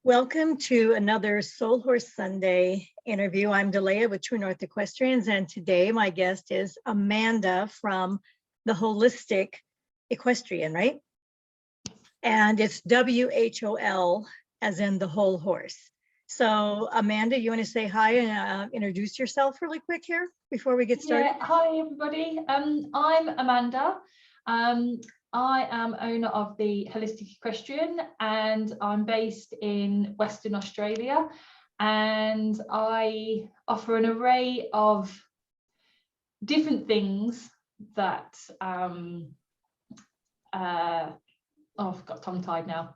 Welcome to another Soul Horse Sunday interview. I'm Delia with True North Equestrians, and today my guest is Amanda from the Holistic Equestrian, right? And it's WHOL, as in the whole horse. So Amanda, you want to say hi and introduce yourself really quick here before we get started? Yeah, hi everybody. I'm Amanda. I am owner of the Holistic Equestrian and I'm based in Western Australia, and I offer an array of different things that I've got tongue-tied now.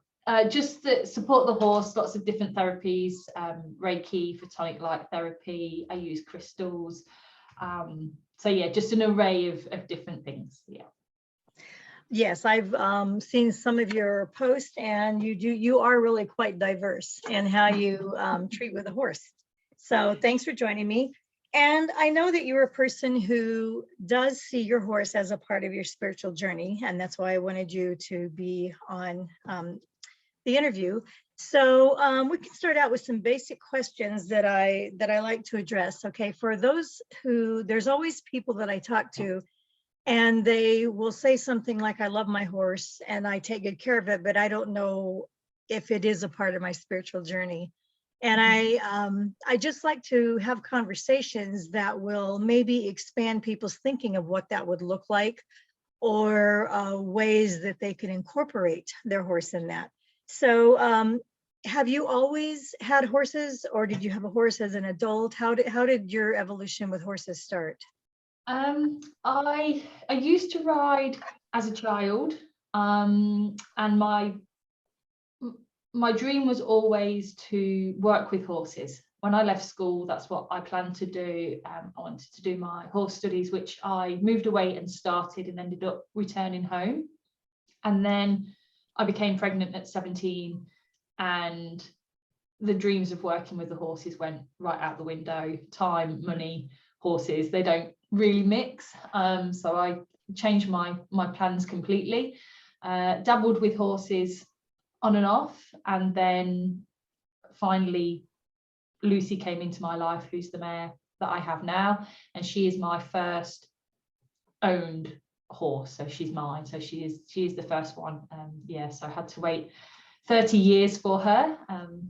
Just that support the horse, lots of different therapies, Reiki, photonic light therapy, I use crystals. So yeah, just an array of different things. Yeah. Yes, I've seen some of your posts, and you are really quite diverse in how you treat with a horse. So thanks for joining me. And I know that you're a person who does see your horse as a part of your spiritual journey, and that's why I wanted you to be on the interview. So we can start out with some basic questions that I like to address. Okay, for those who, there's always people that I talk to, and they will say something like, I love my horse and I take good care of it, but I don't know if it is a part of my spiritual journey. And I just like to have conversations that will maybe expand people's thinking of what that would look like, or ways that they can incorporate their horse in that. So have you always had horses, or did you have a horse as an adult? How did your evolution with horses start? I used to ride as a child, and my dream was always to work with horses. When I left school, that's what I planned to do. I wanted to do my horse studies, which I moved away and started and ended up returning home. And then I became pregnant at 17, and the dreams of working with the horses went right out the window. Time, money, horses, they don't really mix. So I changed my plans completely. Dabbled with horses on and off, and then finally Lucy came into my life, who's the mare that I have now, and she is my first owned horse, so she's mine. So she is the first one. Yeah, so I had to wait 30 years for her,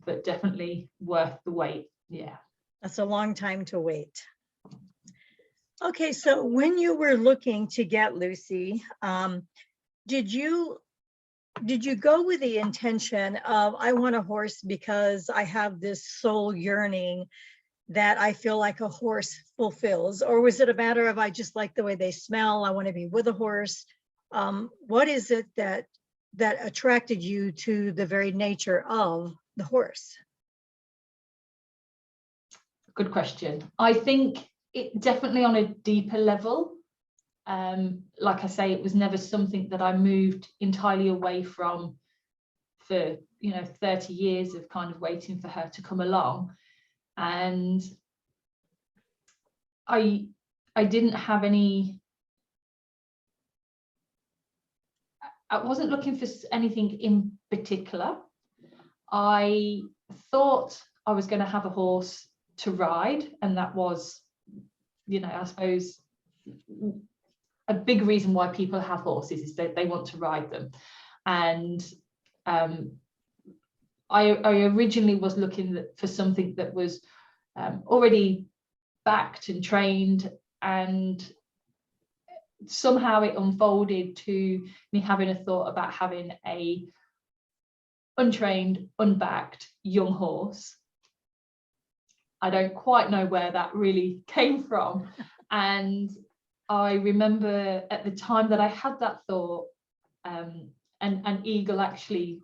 but definitely worth the wait. Yeah, that's a long time to wait. Okay, so when you were looking to get Lucy, did you go with the intention of, I want a horse because I have this soul yearning that I feel like a horse fulfills? Or was it a matter of, I just like the way they smell, I want to be with a horse? What is it that attracted you to the very nature of the horse? Good question. I think it definitely on a deeper level. Like I say, it was never something that I moved entirely away from for 30 years of kind of waiting for her to come along. And I didn't have any, I wasn't looking for anything in particular. I thought I was going to have a horse to ride, and that was, I suppose, a big reason why people have horses is that they want to ride them. And I originally was looking for something that was already backed and trained, and somehow it unfolded to me having a thought about having a untrained, unbacked young horse. I don't quite know where that really came from. And I remember at the time that I had that thought, an eagle actually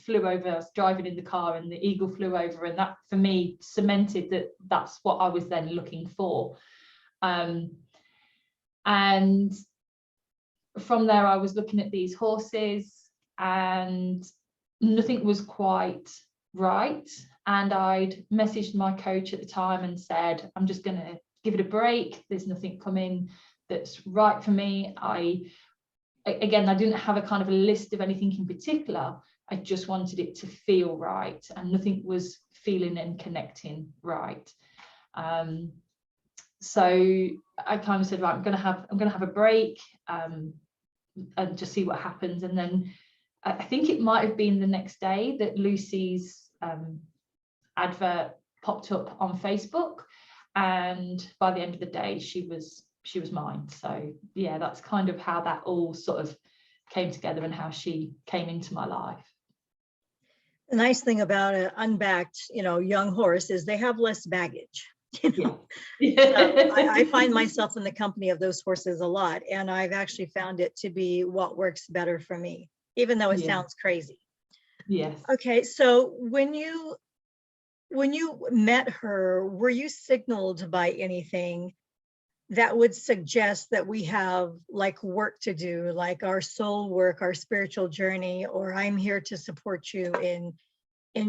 flew over. I was driving in the car and the eagle flew over, and that for me cemented that that's what I was then looking for. And from there I was looking at these horses and nothing was quite right. And I'd messaged my coach at the time and said, I'm just going to give it a break. There's nothing coming that's right for me. I again, I didn't have a kind of a list of anything in particular. I just wanted it to feel right, and nothing was feeling and connecting right. So I kind of said, right, I'm gonna have a break, and just see what happens. And then I think it might have been the next day that Lucy's advert popped up on Facebook, and by the end of the day she was mine. So yeah, that's kind of how that all sort of came together and how she came into my life. The nice thing about an unbacked, young horse is they have less baggage. Yeah. So I find myself in the company of those horses a lot, and I've actually found it to be what works better for me, even though it sounds crazy. Yes. Okay, so when you met her, were you signaled by anything that would suggest that we have like work to do, like our soul work, our spiritual journey, or I'm here to support you in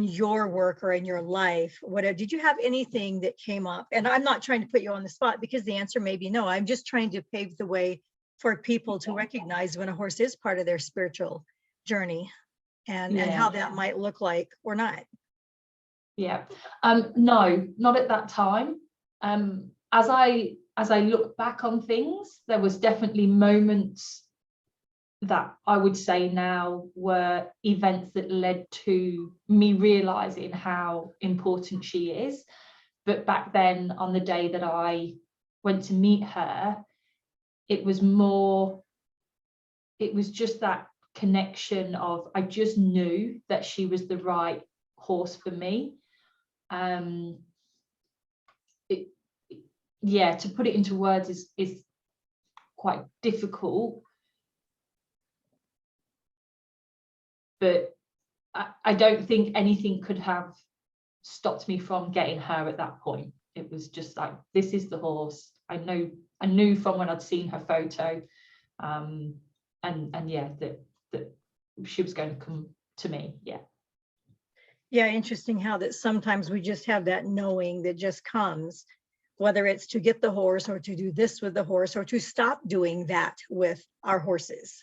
your work or in your life? Whatever, did you have anything that came up? And I'm not trying to put you on the spot, because the answer may be no. I'm just trying to pave the way for people to recognize when a horse is part of their spiritual journey, and how that might look like or not. Yeah. No, not at that time. As I look back on things, there was definitely moments that I would say now were events that led to me realizing how important she is. But back then, on the day that I went to meet her, it was just that connection of, I just knew that she was the right horse for me. To put it into words is quite difficult, but I don't think anything could have stopped me from getting her at that point. It was just like, this is the horse. I knew from when I'd seen her photo, and that she was going to come to me. Yeah, interesting how that sometimes we just have that knowing that just comes, whether it's to get the horse or to do this with the horse or to stop doing that with our horses.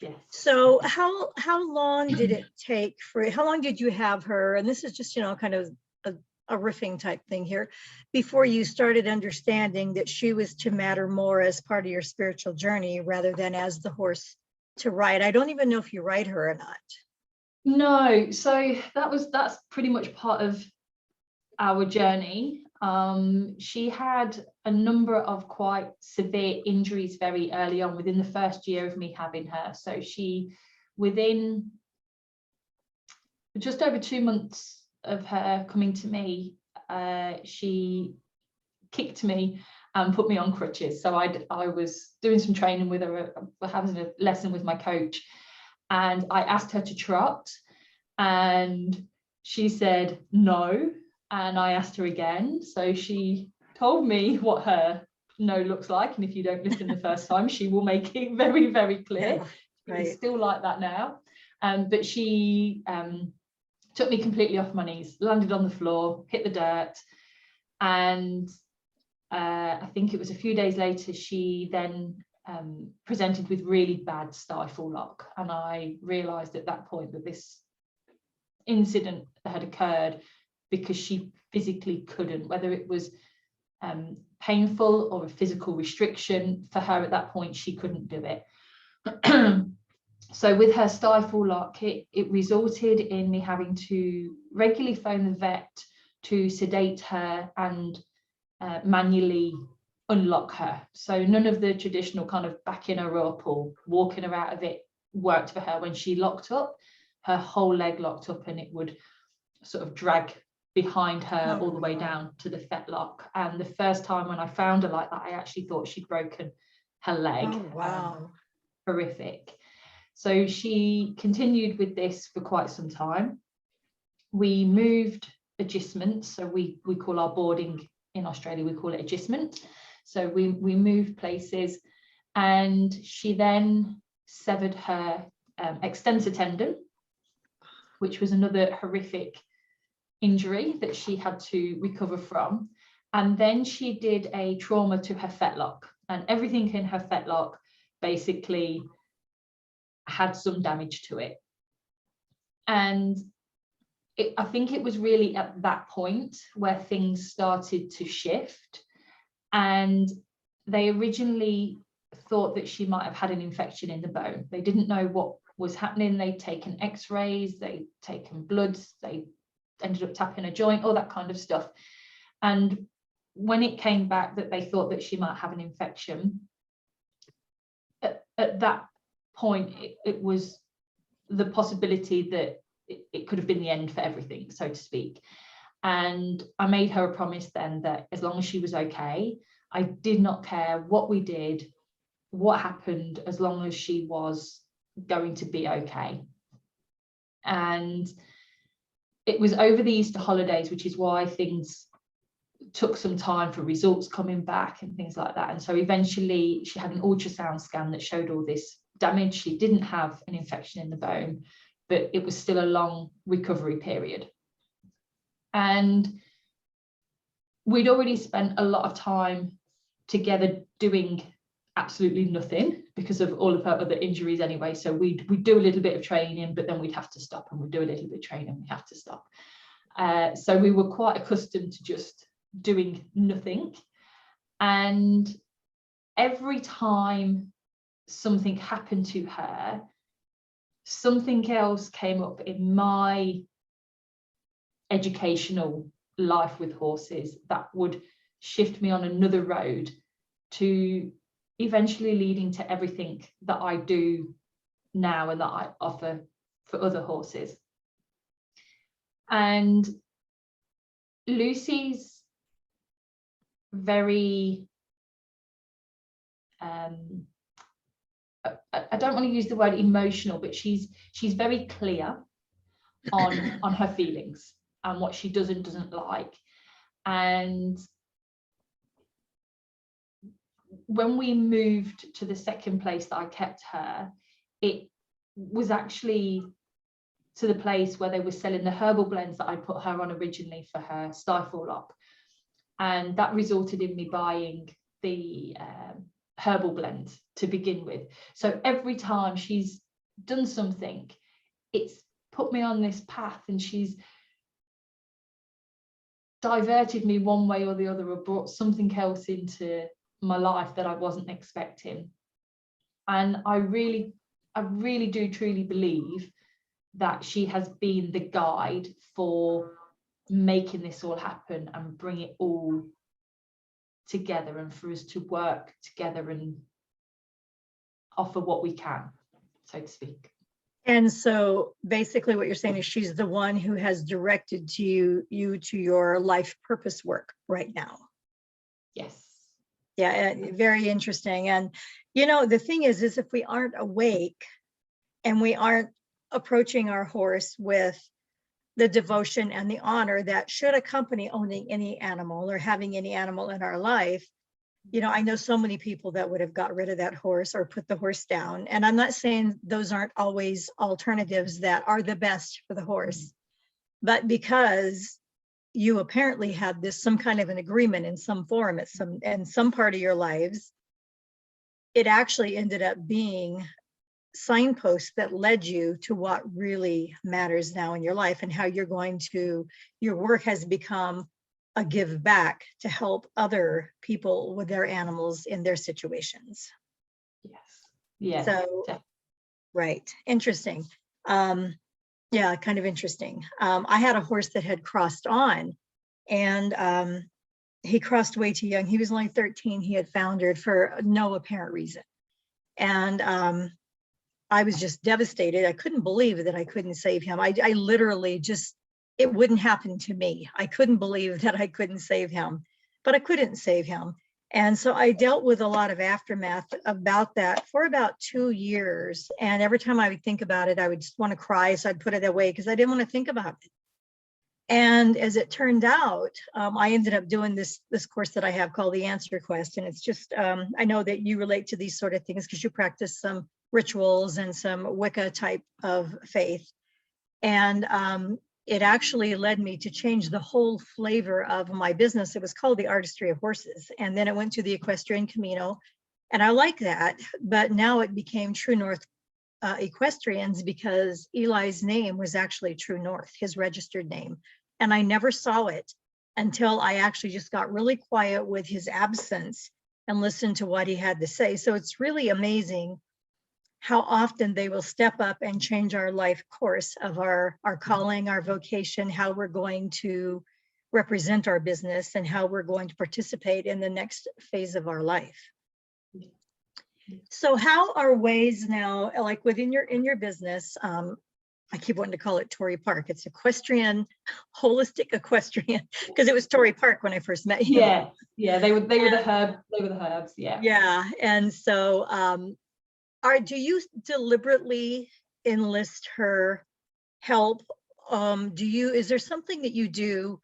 Yes. So how long did it take how long did you have her? And this is just, kind of a riffing type thing here, before you started understanding that she was to matter more as part of your spiritual journey rather than as the horse to ride. I don't even know if you ride her or not. No, so that's pretty much part of our journey. She had a number of quite severe injuries very early on, within the first year of me having her. So within just over 2 months of her coming to me, she kicked me and put me on crutches. So I was doing some training with her, having a lesson with my coach, and I asked her to trot, and she said no. And I asked her again. So she told me what her no looks like, and if you don't listen the first time, she will make it very, very clear. Yeah, right. It's still like that now. But she took me completely off my knees, landed on the floor, hit the dirt, and I think it was a few days later, she then presented with really bad stifle lock. And I realised at that point that this incident had occurred because she physically couldn't, whether it was painful or a physical restriction for her at that point, she couldn't do it. So with her stifle lock, it resulted in me having to regularly phone the vet to sedate her and manually unlock her. So none of the traditional kind of backing her up or walking her out of it worked for her. When she locked up, her whole leg locked up, and it would sort of drag behind her all the way down to the fetlock. And the first time when I found her like that, I actually thought she'd broken her leg. Oh, wow. Horrific. So she continued with this for quite some time. We moved agistments. So we call our boarding in Australia, we call it agistment. So we moved places, and she then severed her extensor tendon, which was another horrific injury that she had to recover from. And then she did a trauma to her fetlock, and everything in her fetlock basically had some damage to it. And I think it was really at that point where things started to shift. And they originally thought that she might have had an infection in the bone. They didn't know what was happening. They'd taken x-rays, they'd taken bloods, they ended up tapping a joint, all that kind of stuff. And when it came back that they thought that she might have an infection, at that point, it was the possibility that it could have been the end for everything, so to speak. And I made her a promise then that as long as she was okay, I did not care what we did, what happened, as long as she was going to be okay. And it was over the Easter holidays, which is why things took some time for results coming back and things like that. And so eventually she had an ultrasound scan that showed all this damage. She didn't have an infection in the bone, but it was still a long recovery period. And we'd already spent a lot of time together doing absolutely nothing because of all of her other injuries anyway. So we'd do a little bit of training, but then we'd have to stop, and we'd do a little bit of training, we have to stop. So we were quite accustomed to just doing nothing. And every time something happened to her, something else came up in my educational life with horses that would shift me on another road to eventually leading to everything that I do now and that I offer for other horses. And Lucy's very I don't want to use the word emotional, but she's very clear on her feelings and what she does and doesn't like. And when we moved to the second place that I kept her, it was actually to the place where they were selling the herbal blends that I put her on originally for her stifle lock. And that resulted in me buying the herbal blend to begin with. So every time she's done something, it's put me on this path, and she's diverted me one way or the other, or brought something else into my life that I wasn't expecting. And I really do truly believe that she has been the guide for making this all happen and bring it all together, and for us to work together and offer what we can, so to speak. And so basically what you're saying is she's the one who has directed you to your life purpose work right now. Yes. Yeah, very interesting. And you know, the thing is if we aren't awake and we aren't approaching our horse with the devotion and the honor that should accompany owning any animal or having any animal in our life, you know, I know so many people that would have got rid of that horse or put the horse down. And I'm not saying those aren't always alternatives that are the best for the horse, but because you apparently had this some kind of an agreement in some form at some part of your lives, it actually ended up being signposts that led you to what really matters now in your life, and how you're going to, your work has become a give back to help other people with their animals in their situations. Yes. Yeah. So, right. Interesting. Yeah, kind of interesting. I had a horse that had crossed on, and he crossed way too young. He was only 13. He had foundered for no apparent reason. And I was just devastated. I couldn't believe that I couldn't save him. I literally just, it wouldn't happen to me. I couldn't believe that I couldn't save him, but I couldn't save him. And so I dealt with a lot of aftermath about that for about 2 years. And every time I would think about it, I would just want to cry. So I'd put it away because I didn't want to think about it. And as it turned out, I ended up doing this course that I have called the Answer Quest. And it's just, I know that you relate to these sort of things because you practice some rituals and some Wicca type of faith. And it actually led me to change the whole flavor of my business. It was called the Artistry of Horses. And then it went to the Equestrian Camino. And I like that, but now it became True North equestrians because Eli's name was actually True North, his registered name. And I never saw it until I actually just got really quiet with his absence and listened to what he had to say. So it's really amazing how often they will step up and change our life course of our calling, our vocation, how we're going to represent our business and how we're going to participate in the next phase of our life. So how are ways now, like within your business, I keep wanting to call it Torrey Park. It's equestrian, holistic equestrian, because it was Torrey Park when I first met you. Yeah, they were the herbs, yeah. Yeah, and so do you deliberately enlist her help? Is there something that you do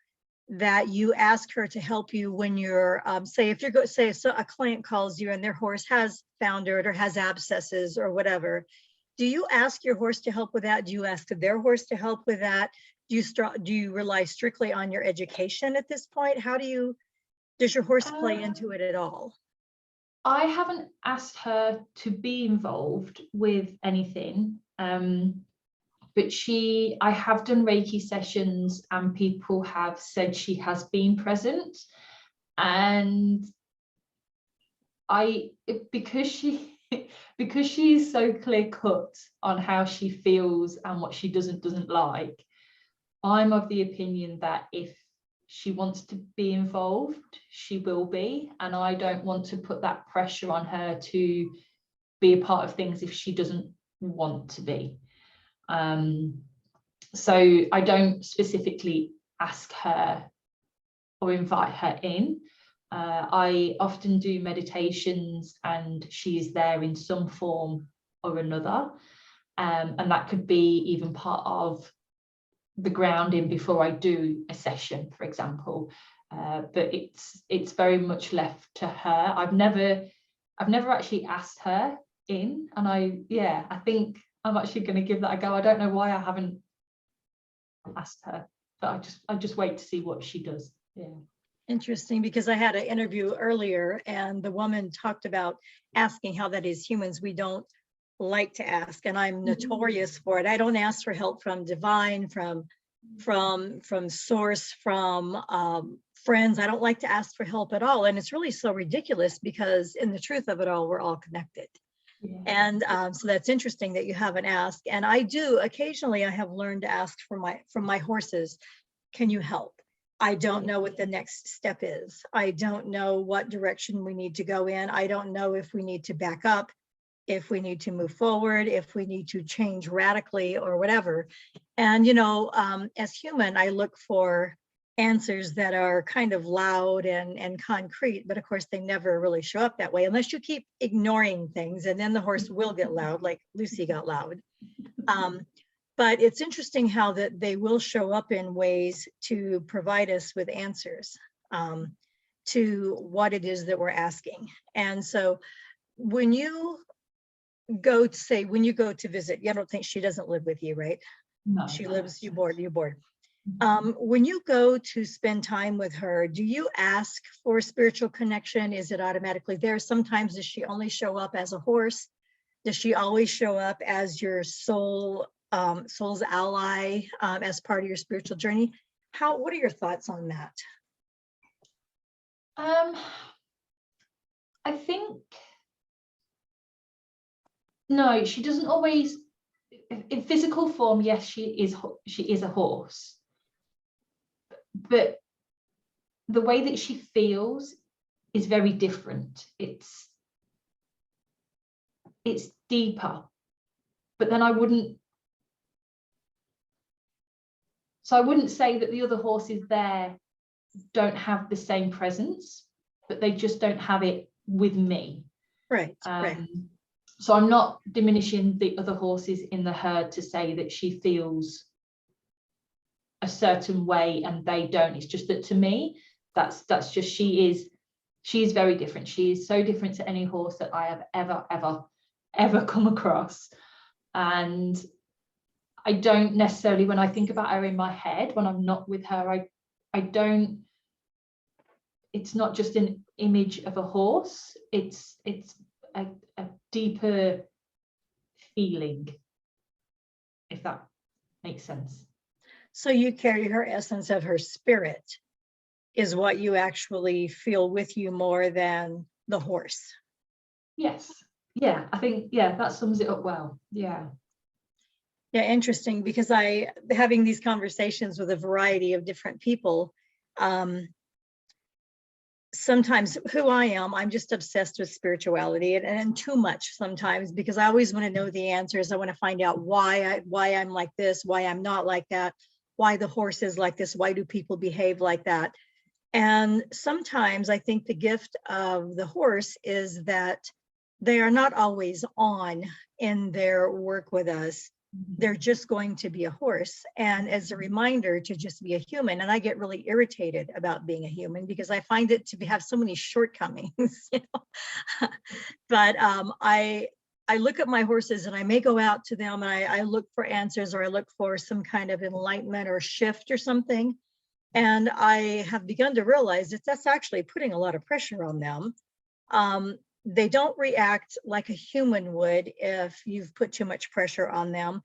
that you ask her to help you when you're, say if you're so a client calls you and their horse has foundered or has abscesses or whatever, do you ask your horse to help with that? Do you ask their horse to help with that? Do you rely strictly on your education at this point? Does your horse play into it at all? I haven't asked her to be involved with anything, but I have done Reiki sessions and people have said she has been present, and because she is so clear cut on how she feels and what she doesn't like, I'm of the opinion that if she wants to be involved, she will be, and I don't want to put that pressure on her to be a part of things if she doesn't want to be. So I don't specifically ask her or invite her in. I often do meditations and she's there in some form or another, and that could be even part of the grounding before I do a session, for example. But it's very much left to her. I've never actually asked her in, and I think I'm actually going to give that a go. I don't know why I haven't asked her, but I just wait to see what she does. Yeah. Interesting, because I had an interview earlier and the woman talked about asking, how that is humans, we don't like to ask, and I'm notorious for it. I don't ask for help from divine, from source, from friends. I don't like to ask for help at all, and it's really so ridiculous because in the truth of it all, we're all connected. Yeah. And so that's interesting that you haven't asked. And I do occasionally, I have learned to ask from my horses, can you help? I don't know what the next step is. I don't know what direction we need to go in. I don't know if we need to back up, if we need to move forward, if we need to change radically or whatever. And, as human, I look for answers that are kind of loud and concrete, but of course they never really show up that way unless you keep ignoring things, and then the horse will get loud, like Lucy got loud. But it's interesting how that they will show up in ways to provide us with answers to what it is that we're asking. And so when you go to visit, I don't think she doesn't live with you, right? No. She lives, you board. When you go to spend time with her, do you ask for spiritual connection? Is it automatically there? Sometimes does she only show up as a horse? Does she always show up as your soul's ally, as part of your spiritual journey? What are your thoughts on that? I think no, she doesn't always. In physical form, yes, she is a horse, but the way that she feels is very different. It's deeper, but then I wouldn't say that the other horses there don't have the same presence, but they just don't have it with me. Right. Right. So I'm not diminishing the other horses in the herd to say that she feels a certain way and they don't. It's just that to me, that's just she is very different. She is so different to any horse that I have ever come across. And I don't necessarily, when I think about her in my head, when I'm not with her, I don't, it's not just an image of a horse, it's a deeper feeling, if that makes sense. So you carry her essence of her spirit is what you actually feel with you more than the horse. Yes. Yeah, I think, yeah, that sums it up well. Yeah. Yeah, interesting, because having these conversations with a variety of different people, sometimes who I am, I'm just obsessed with spirituality and too much sometimes, because I always want to know the answers. I want to find out why I'm like this, why I'm not like that, why the horse is like this, why do people behave like that. And sometimes I think the gift of the horse is that they are not always on in their work with us. They're just going to be a horse. And as a reminder to just be a human. And I get really irritated about being a human because I find it to have so many shortcomings, you know. But I look at my horses and I may go out to them and I look for answers, or I look for some kind of enlightenment or shift or something. And I have begun to realize that that's actually putting a lot of pressure on them. They don't react like a human would if you've put too much pressure on them,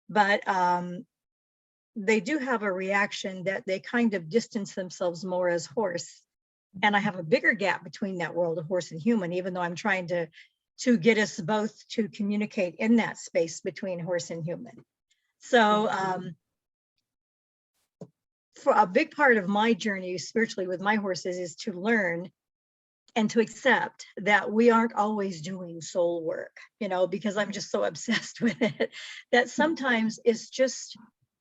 but they do have a reaction that they kind of distance themselves more as horse. And I have a bigger gap between that world of horse and human, even though I'm trying to get us both to communicate in that space between horse and human. So for a big part of my journey spiritually with my horses is to learn and to accept that we aren't always doing soul work, you know, because I'm just so obsessed with it, that sometimes it's just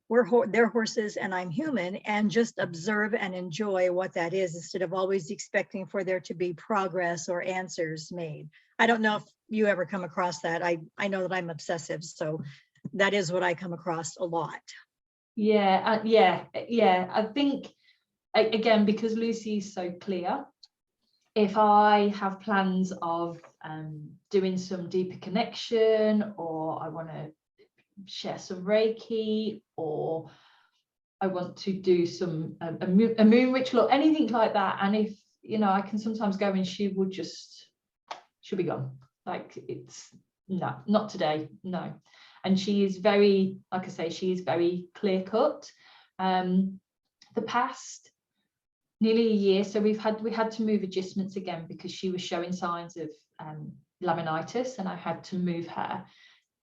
they're horses and I'm human, and just observe and enjoy what that is instead of always expecting for there to be progress or answers made. I don't know if you ever come across that. I know that I'm obsessive, so that is what I come across a lot. Yeah, yeah. I think, again, because Lucy's so clear, if I have plans of doing some deeper connection, or I want to share some Reiki, or I want to do some a moon ritual or anything like that, and if, you know, I can sometimes go and she'll be gone. Like, it's no, not today, no. And she is very, like I say, she is very clear cut. The past nearly a year, so we had to move adjustments again because she was showing signs of laminitis, and I had to move her.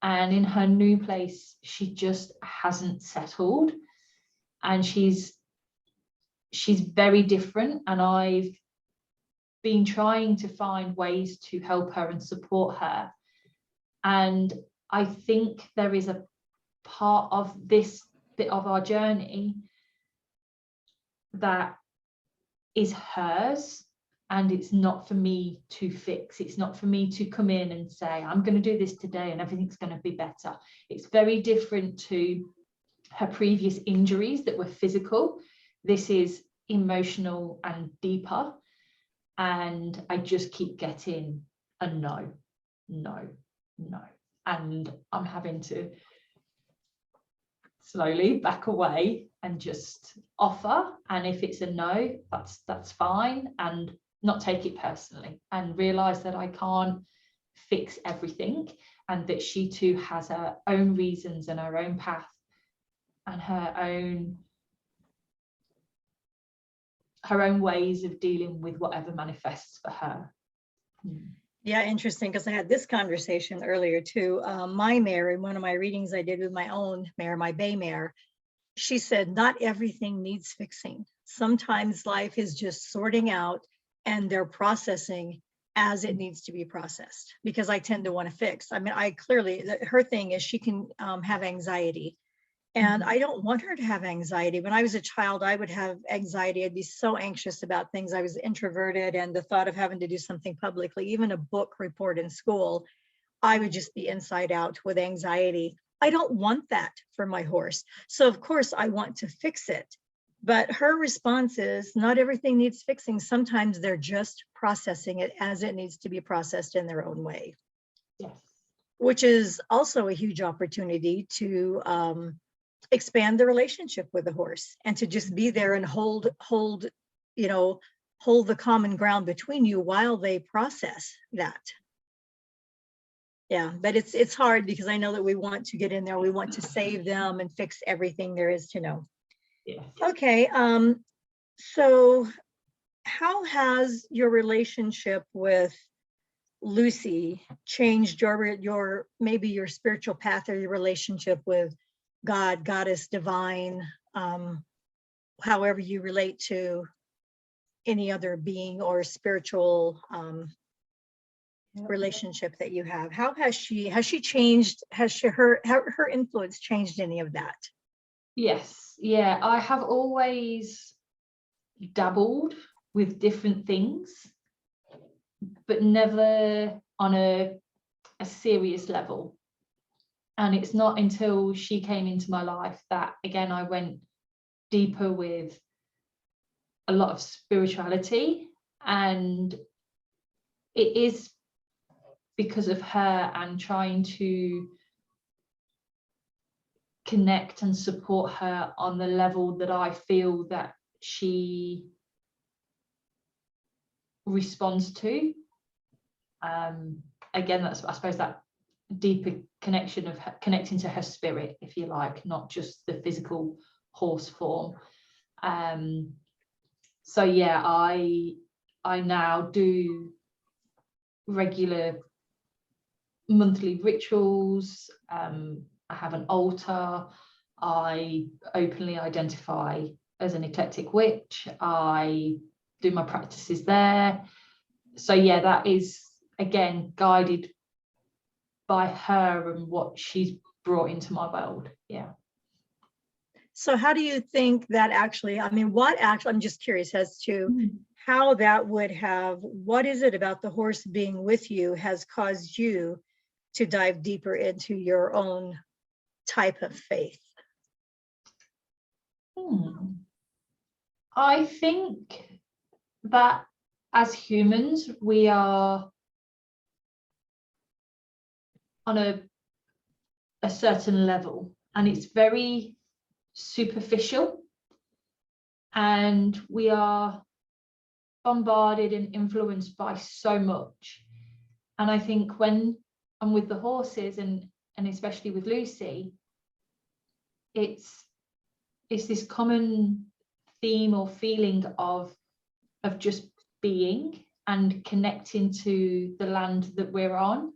And in her new place, she just hasn't settled, and she's very different. And I've been trying to find ways to help her and support her. And I think there is a part of this bit of our journey that is hers, and it's not for me to fix. It's not for me to come in and say, I'm going to do this today and everything's going to be better. It's very different to her previous injuries that were physical. This is emotional and deeper. And I just keep getting a no. And I'm having to slowly back away and just offer. And if it's a no, that's fine, and not take it personally, and realize that I can't fix everything, and that she too has her own reasons and her own path and her own ways of dealing with whatever manifests for her. Yeah, interesting, because I had this conversation earlier too. My mare, in one of my readings I did with my own mare, my bay mare, she said, not everything needs fixing. Sometimes life is just sorting out and they're processing as it needs to be processed, because I tend to want to fix. I mean, I clearly, her thing is she can have anxiety. And I don't want her to have anxiety. When I was a child, I would have anxiety. I'd be so anxious about things. I was introverted, and the thought of having to do something publicly, even a book report in school, I would just be inside out with anxiety. I don't want that for my horse. So of course I want to fix it. But her response is, not everything needs fixing. Sometimes they're just processing it as it needs to be processed in their own way. Yes. Which is also a huge opportunity to expand the relationship with the horse, and to just be there and hold the common ground between you while they process that. Yeah, but it's hard because I know that we want to get in there. We want to save them and fix everything there is to know. Yeah. Okay, so how has your relationship with Lucy changed your maybe your spiritual path or your relationship with God, Goddess, divine, however you relate to any other being or spiritual relationship that you have? How has she changed? Has her influence changed any of that? Yes, yeah, I have always dabbled with different things, but never on a serious level. And it's not until she came into my life that, again, I went deeper with a lot of spirituality. And it is because of her and trying to connect and support her on the level that I feel that she responds to. Again, that's, I suppose, that deeper connection of her, connecting to her spirit, if you like, not just the physical horse form. So yeah, I now do regular monthly rituals. I have an altar. I openly identify as an eclectic witch. I do my practices there. So yeah, that is, again, guided by her and what she's brought into my world. Yeah. So how do you think that actually, I mean, what actually, I'm just curious as to how that would have, what is it about the horse being with you has caused you to dive deeper into your own type of faith? I think that as humans, we are on a certain level, and it's very superficial, and we are bombarded and influenced by so much. And I think when I'm with the horses, and especially with Lucy, it's this common theme or feeling of just being and connecting to the land that we're on,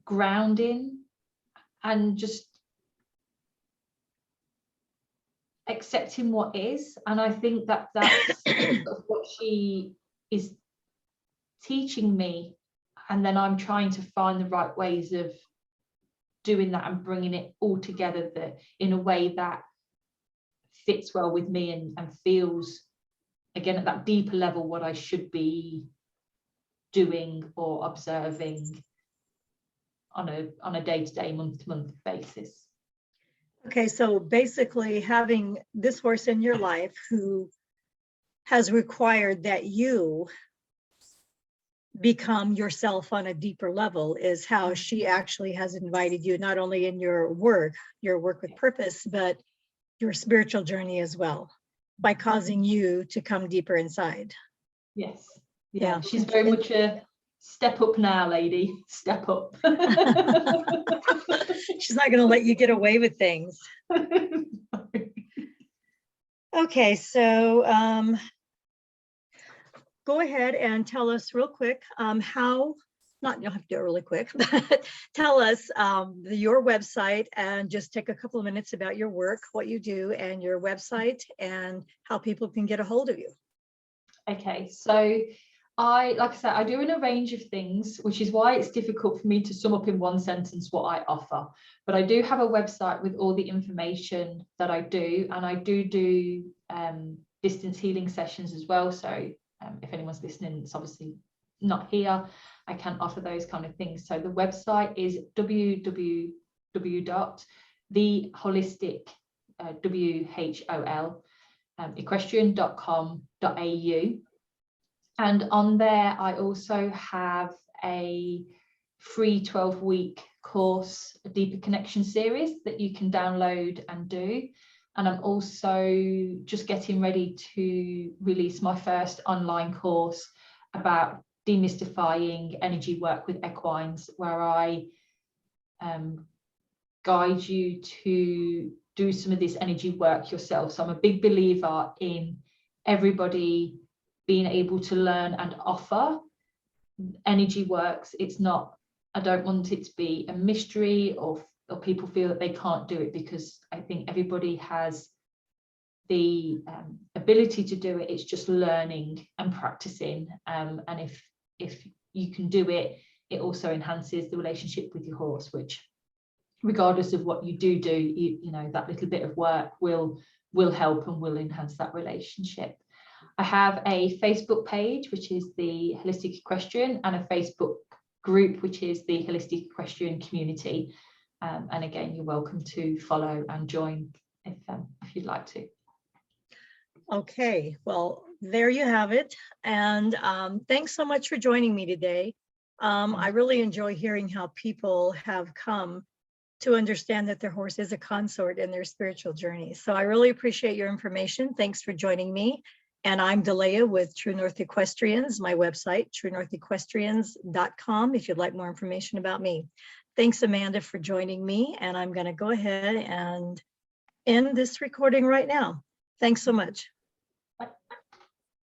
grounding, and just accepting what is. And I think that that's what she is teaching me, and then I'm trying to find the right ways of doing that and bringing it all together that in a way that fits well with me and feels, again, at that deeper level, what I should be doing or observing on a day-to-day, month-to-month basis. Okay, so basically having this horse in your life who has required that you become yourself on a deeper level is how she actually has invited you, not only in your work with purpose, but your spiritual journey as well, by causing you to come deeper inside. Yes. Yeah. She's very much a step up now, lady. Step up. She's not going to let you get away with things. Okay, so go ahead and tell us real quick how, not, you don't have to do it really quick, but tell us your website, and just take a couple of minutes about your work, what you do, and your website, and how people can get a hold of you. Okay, so like I said, I do in a range of things, which is why it's difficult for me to sum up in one sentence what I offer. But I do have a website with all the information that I do, and I do distance healing sessions as well. So if anyone's listening, it's obviously not here, I can offer those kind of things. So the website is www.theholistic, equestrian.com.au. And on there, I also have a free 12-week course, a deeper connection series that you can download and do. And I'm also just getting ready to release my first online course about demystifying energy work with equines, where I guide you to do some of this energy work yourself. So I'm a big believer in everybody being able to learn and offer energy works. It's not, I don't want it to be a mystery or people feel that they can't do it, because I think everybody has the ability to do it. It's just learning and practicing, and if you can do it, it also enhances the relationship with your horse, which regardless of what you do, you know, that little bit of work will help and will enhance that relationship. I have a Facebook page, which is the Holistic Equestrian, and a Facebook group, which is the Holistic Equestrian Community. And again, you're welcome to follow and join if you'd like to. Okay, well, there you have it. And thanks so much for joining me today. I really enjoy hearing how people have come to understand that their horse is a consort in their spiritual journey. So I really appreciate your information. Thanks for joining me. And I'm Delia with True North Equestrians, my website, truenorthequestrians.com, if you'd like more information about me. Thanks, Amanda, for joining me. And I'm going to go ahead and end this recording right now. Thanks so much. Bye.